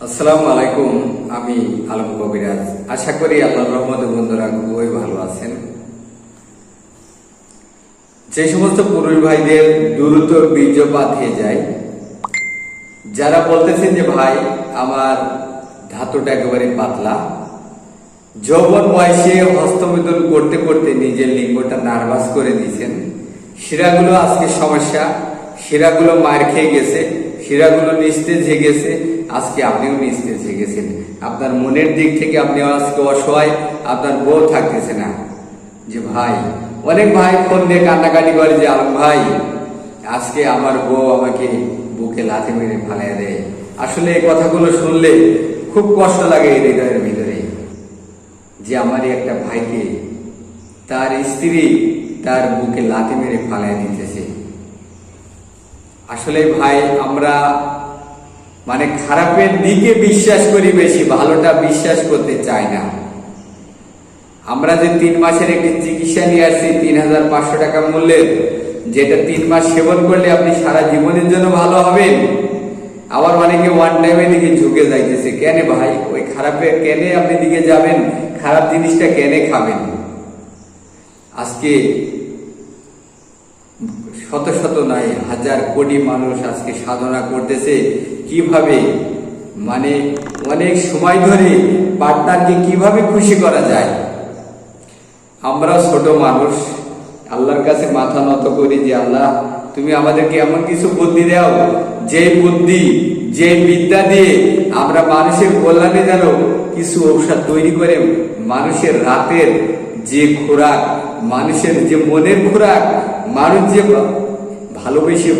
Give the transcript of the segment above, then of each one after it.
আসসালামু আলাইকুম। আমি আলম কবিরাজ। আশা করি আল্লাহর রহমতে বন্ধুরা খুবই ভালো আছেন। যে সমস্ত পুরুষ ভাইদের দ্রুত বীর্যপাত হয়ে যায়, যারা বলতেছেন যে ভাই আমার ধাতুটা একেবারে পাতলা, যৌবন বয়সে হস্তমিলন করতে করতে নিজের লিঙ্গটা নার্ভাস করে দিয়েছেন, শিরাগুলো আজকে সমস্যা, শিরাগুলো মার খেয়ে গেছে, শিরাগুলো নিস্তেজ হয়ে গেছে, আজকে আপনিও নিস্তেজ হয়ে গেছেন। আপনার মনের দিক থেকে আপনি আজকে অসহায়, আপনার বউ থাকতেছে না। যে ভাই, অনেক ভাই ফোন দিয়ে কান্নাকাটি করে যে আলম ভাই আজকে আমার বউ আমাকে বুকে লাথি মেরে ফালাই দেয়। আসলে এই কথাগুলো শুনলে খুব কষ্ট লাগে এই হৃদয়ের ভিতরে, যে আমারই একটা ভাইকে তার স্ত্রী তার বুকে লাথি মেরে ফালাই দিতেছে। আসলে ভাই আমরা খারাপের দিকে বিশ্বাস করি বেশি, ভালোটা বিশ্বাস করতে চাই না। আমরা যে 3 মাসের একটি চিকিৎসা নিয়ে আসছি 3,500 টাকা মূল্যের, যেটা 3 মাস সেবন করলে আপনি সারা জীবনের জন্য ভালো হবেন। আবার অনেকে ওয়ান টাইমে দিকে ঝুঁকে যাইতেছে। কেন ভাই? ওই খারাপের কেনে আপনি দিকে যাবেন? খারাপ জিনিসটা কেনে খাবেন? আজকে শত শত নয়, হাজার কোটি মানুষ আজকে সাধনা করতেছে কিভাবে অনেক সময় ধরে পার্টনারকে কিভাবে খুশি করা যায়। আমরা ছোট মানুষ, আল্লাহর কাছে মাথা নত করি যে আল্লাহ তুমি আমাদেরকে এমন কিছু বুদ্ধি দাও, যে বুদ্ধি যে বিদ্যা দিয়ে আমরা মানুষের কল্যাণে যেন কিছু ঔষধ তৈরি করে মানুষের রাতের যে খোরাক, মানুষের যে মনের খোরাক, মানুষ যে ভালোবেসে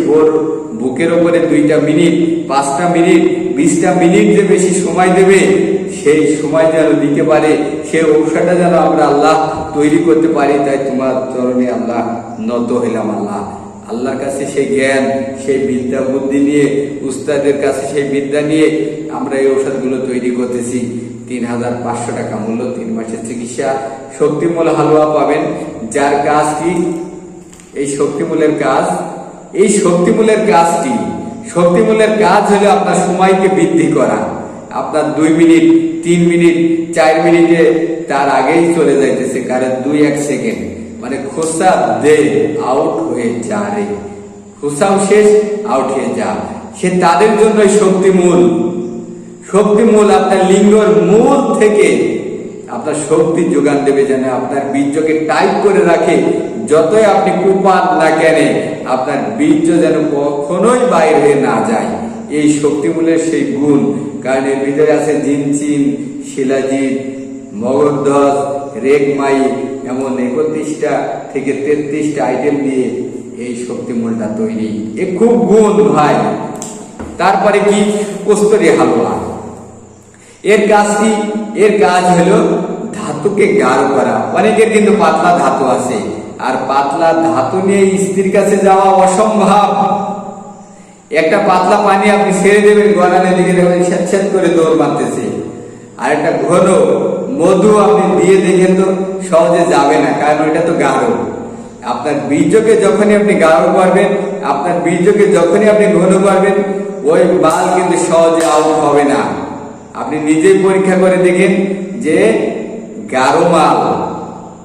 বুকের ওপরে 2টা মিনিট 5টা মিনিট 20টা মিনিট যে বেশি সময় দেবে, সেই সময় যেন দিতে পারে, সেই ঔষধটা যেন আমরা আল্লাহ তৈরি করতে পারি। তাই তোমার চরণে আল্লাহ নত হইলাম। আল্লাহর কাছে সেই জ্ঞান, সেই বিদ্যা বুদ্ধি নিয়ে, উস্তাদের কাছে সেই বিদ্যা নিয়ে আমরা এই ঔষধগুলো তৈরি করতেছি। 3,500 টাকা মূল্য, 3 মাসের চিকিৎসা। শক্তিমূল হালুয়া পাবেন, যার কাজ কি? এই শক্তিমূলের কাজ, এই শক্তিমূলের কাজটি, শক্তিমূলের কাজ হলো আপনার সময়কে বৃদ্ধি করা। আপনার 2 মিনিট 3 মিনিট 4 মিনিটে তার আগেই চলে যাইতেছে, কারণ 2-1 সেকেন্ড খোসা দে আউট হয়ে যা রে, খোসাও শেষ, আউট হয়ে যা। সে তাদের জন্য শক্তিমূল। শক্তিমূল আপনার লিঙ্গর মূল থেকে আপনার শক্তি যোগান দেবে, যেন আপনার বীর্যকে টাইট করে রাখে। যতই আপনি কুপান না কেন, আপনার বীর্য যেন কখনোই বাইরে হয়ে না যায়। এই শক্তিমূলের সেই গুণ, কারণ এর ভিতরে আছে জিনচিন, শিলাজিৎ, মগধধ্বজ, রেগমাই, এমন 31টা থেকে 33টা আইটেম দিয়ে এই শক্তিমূলটা তৈরি। এ খুব গুণ ভাই। তারপরে কি? কস্তুরী হালুয়া। এর কাজ কি? এর কাজ হলো ধাতুকে গাঢ় করা। অনেকের কিন্তু পাতলা ধাতু আছে, আর পাতলা ধাতু নিয়ে স্ত্রীর কাছে যাওয়া অসম্ভব। একটা পাতলা পানি আপনি ছেড়ে দেবেন, গড়ানোর দিকে দেখবেন স্যাঁত করে দৌড় মারতেছে। আর একটা ঘন মধু আপনি দিয়ে দেখেন তো সহজে যাবে না, কারণ ওইটা তো গাঢ়। আপনার বীর্যকে যখনই আপনি গাঢ় করবেন, আপনার বীর্যকে যখনই আপনি ঘন করবেন, ওই বাল কিন্তু সহজে আউট হবে না। আপনি নিজেই পরীক্ষা করে দেখেন যে গাঢ় মাল,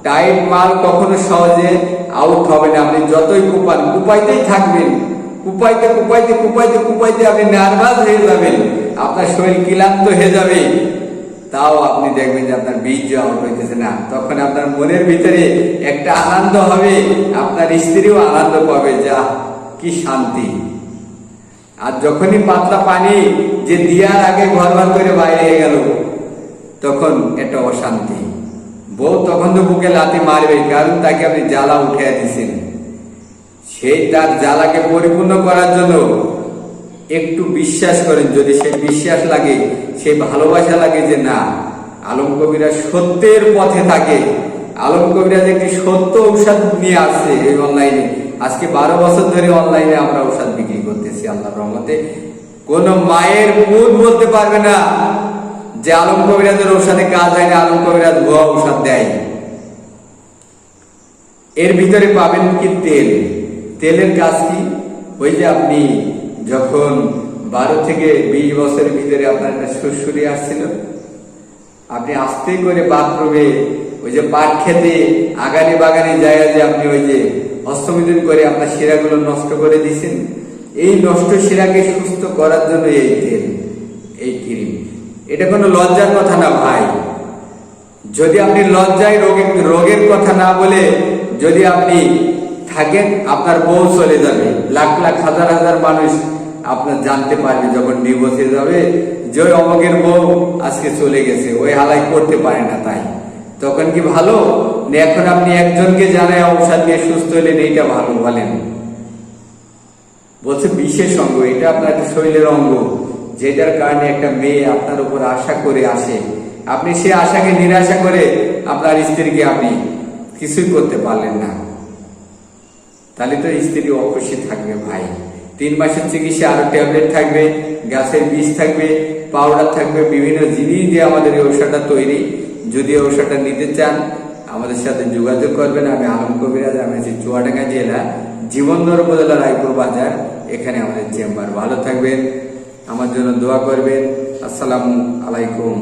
টাইট মাল কখনো সহজে আউট হবে না। আপনি যতই কুপান, কুপাইতেই থাকবেন, কুপাইতে কুপাইতে কুপাইতে কুপাইতে আপনি নার্ভাস হয়ে যাবেন, আপনার শরীর ক্লান্ত হয়ে যাবে, তাও আপনি দেখবেন যে আপনার বীর্য আউট হইতেছে না। তখন আপনার মনের ভিতরে একটা আনন্দ হবে, আপনার স্ত্রীও আনন্দ পাবে, যা কি শান্তি। আর যখনই পাতলা পানি যে দিয়ার আগে ঘর করে বাইরে হয়ে গেল, তখন একটা অশান্তি। বউ তখন তো বুকে লাথি মারবে, কারণ তাকে আপনি জ্বালা উঠে দিয়েছেন। সেই তার জ্বালাকে পরিপূর্ণ করার জন্য একটু বিশ্বাস করেন। যদি সেই বিশ্বাস লাগে, সেই ভালোবাসা লাগে যে না আলম কবিরাজ সত্যের পথে থাকে, আলম কবিরাজ একটি সত্য ঔষধ নিয়ে আসছে এই অনলাইনে। আজকে 12 বছর ধরে অনলাইনে আমরা ঔষধ বিক্রি করতেছি। আল্লাহর রহমতে কোন মায়ের মুখ বলতে পারবে না যে আলম কবিরাজের ঔষধে কাজ হয় না, আলম কবিরাজ ভুয়া ঔষধ দেয়। এর ভিতরে পাবেন কি? তেল। তেলের কাজ কি? ওই যে আপনি যখন 12 থেকে 20 বছরের ভিতরে আপনার একটা সুরসুরি আসছিল, আপনি আস্তে করে বাথরুমে ওই যে পাট খেতে আগানে বাগানে জায়গা যে আপনি ওই যে হস্তমিলন করে আপনার শিরাগুলো নষ্ট করে দিয়েছেন, এই নষ্ট শিরাকে সুস্থ করার জন্য এই তেল, এই ক্রিম। এটা কোনো লজ্জার কথা না ভাই। যদি আপনি লজ্জায় রোগের কথা না বলে যদি আপনি থাকেন, আপনার বউ চলে যাবে, লাখ লাখ হাজার হাজার মানুষ আপনার জানতে পারবে যখন ডিভোর্স হয়ে যাবে যে ওই অমকের বউ আজকে চলে গেছে, ওই হালাই করতে পারে না, তাই তখন কি ভালো না এখন আপনি একজনকে জানায় ঔষধ নিয়ে সুস্থ হলেন, এইটা ভালো? বলেন। বলছে বিশেষ অঙ্গ, এটা আপনার একটা শরীরের অঙ্গ, যেটার কারণে একটা মেয়ে আপনার উপর আশা করে আসে, আপনি সে আশাকে নিরাশা করে আপনার স্ত্রীকে আপনি কিছুই করতে পারলেন না, তাহলে তো স্ত্রী অখুশি থাকবে ভাই। 3 মাসের চিকিৎসা, আরো ট্যাবলেট থাকবে, গাছের বীজ থাকবে, পাউডার থাকবে, বিভিন্ন জিনিস দিয়ে আমাদের এই ঔষধটা তৈরি। যদি ঔষধটা নিতে চান আমাদের সাথে যোগাযোগ করবেন। আমি আলম কবিরাজ, আমি আছি চুয়াডাঙ্গা জেলা জীবনদর উপজেলা রায়পুর বাজার, এখানে আমাদের চেম্বার। ভালো থাকবেন, আমার জন্য দোয়া করবেন। আসসালামু আলাইকুম।